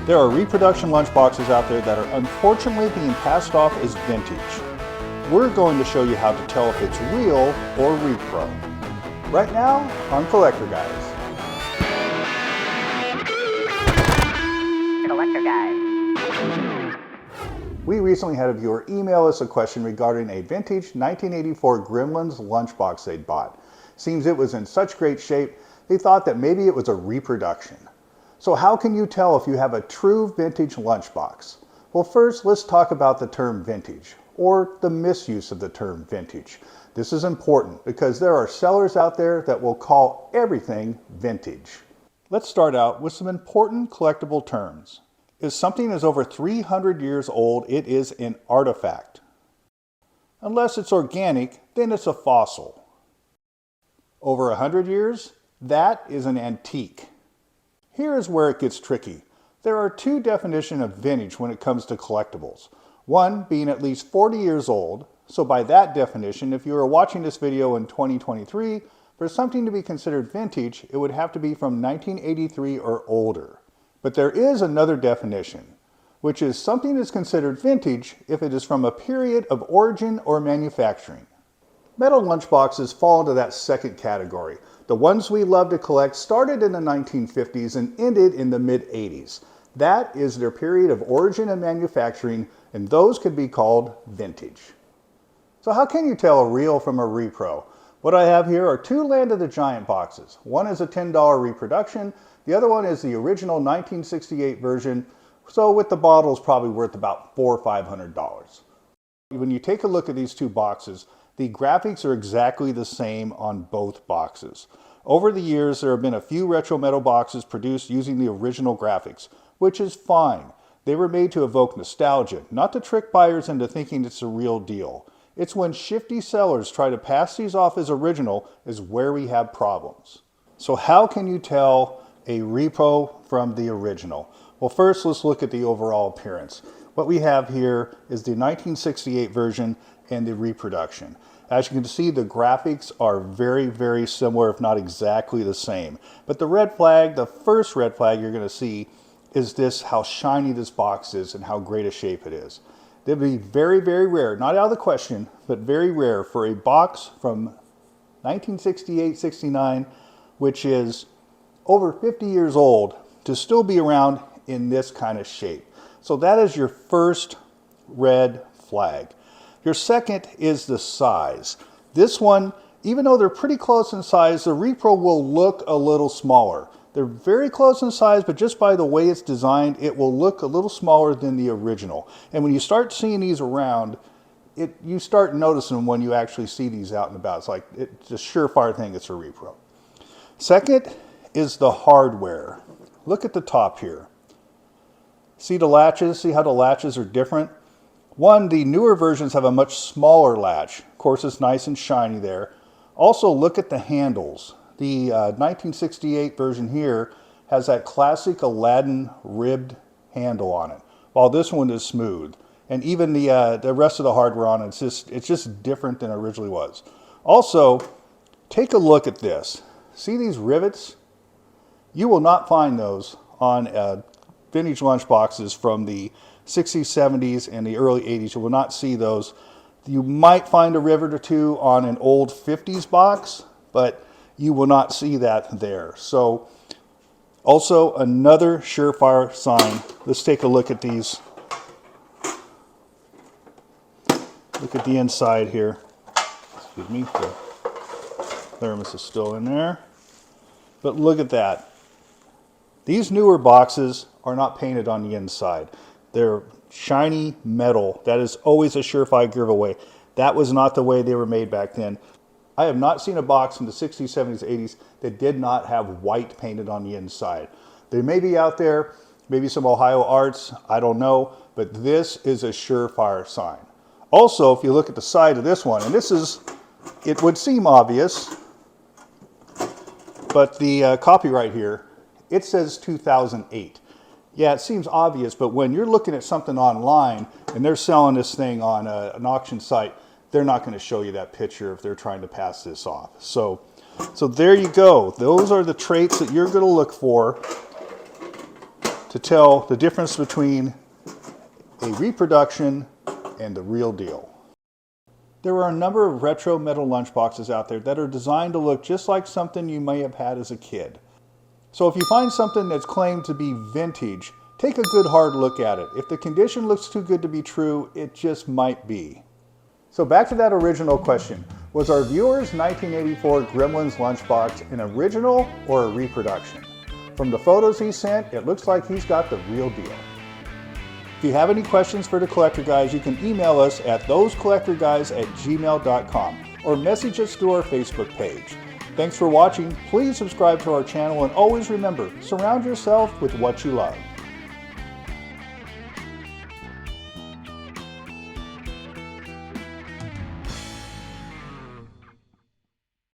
There are reproduction lunchboxes out there that are unfortunately being passed off as vintage. We're going to show you how to tell if it's real or repro. Right now on Collector Guys. Collector Guys. We recently had a viewer email us a question regarding a vintage 1984 Gremlins lunchbox they'd bought. Seems it was in such great shape, they thought that maybe it was a reproduction. So how can you tell if you have a true vintage lunchbox? Well, first let's talk about the term vintage, or the misuse of the term vintage. This is important because there are sellers out there that will call everything vintage. Let's start out with some important collectible terms. If something is over 300 years old, it is an artifact. Unless it's organic, then it's a fossil. Over 100 years, that is an antique. Here is where it gets tricky. There are two definitions of vintage when it comes to collectibles. One being at least 40 years old. So by that definition, if you are watching this video in 2023, for something to be considered vintage, it would have to be from 1983 or older. But there is another definition, which is something is considered vintage if it is from a period of origin or manufacturing. Metal lunchboxes fall into that second category. The ones we love to collect started in the 1950s and ended in the mid-80s. That is their period of origin and manufacturing, and those could be called vintage. So how can you tell a real from a repro? What I have here are two Land of the Giant boxes. One is a $10 reproduction, the other one is the original 1968 version, so with the bottle is probably worth about $400 or $500. When you take a look at these two boxes, the graphics are exactly the same on both boxes. Over the years, there have been a few retro metal boxes produced using the original graphics, which is fine. They were made to evoke nostalgia, not to trick buyers into thinking it's a real deal. It's when shifty sellers try to pass these off as original is where we have problems. So how can you tell a repro from the original? Well, first let's look at the overall appearance. What we have here is the 1968 version and the reproduction. As you can see, the graphics are very, very similar, if not exactly the same. But the red flag, the first red flag you're going to see is this, how shiny this box is and how great a shape it is. It would be very, very rare, not out of the question, but very rare for a box from 1968-69, which is over 50 years old, to still be around in this kind of shape. So that is your first red flag. Your second is the size. This one, even though they're pretty close in size, the repro will look a little smaller. They're very close in size, but just by the way it's designed, it will look a little smaller than the original. And when you start seeing these around, you start noticing them when you actually see these out and about. It's like, it's a surefire thing, it's a repro. Second is the hardware. Look at the top here. See the latches? See how the latches are different? One, the newer versions have a much smaller latch. Of course, it's nice and shiny there. Also, look at the handles. The 1968 version here has that classic Aladdin ribbed handle on it, while this one is smooth. And even the rest of the hardware on it, it's just different than it originally was. Also, take a look at this. See these rivets? You will not find those on vintage lunchboxes from the 60s, 70s, and the early 80s. You will not see those. You might find a rivet or two on an old 50s box, but you will not see that there. So also another surefire sign. Let's take a look at these. Look at the inside here. Excuse me, the thermos is still in there. But look at that. These newer boxes are not painted on the inside. They're shiny metal. That is always a surefire giveaway. That was not the way they were made back then. I have not seen a box in the 60s, 70s, 80s that did not have white painted on the inside. They may be out there, maybe some Ohio Arts, I don't know, but this is a surefire sign. Also, if you look at the side of this one, and this is, it would seem obvious, but the copyright here, it says 2008. Yeah, it seems obvious, but when you're looking at something online and they're selling this thing on an auction site, they're not going to show you that picture if they're trying to pass this off. So there you go. Those are the traits that you're going to look for to tell the difference between a reproduction and the real deal. There are a number of retro metal lunchboxes out there that are designed to look just like something you may have had as a kid. So if you find something that's claimed to be vintage, take a good hard look at it. If the condition looks too good to be true, it just might be. So back to that original question. Was our viewer's 1984 Gremlins lunchbox an original or a reproduction? From the photos he sent, it looks like he's got the real deal. If you have any questions for the Collector Guys, you can email us at thosecollectorguys@gmail.com or message us through our Facebook page. Thanks for watching. Please subscribe to our channel and always remember, surround yourself with what you love.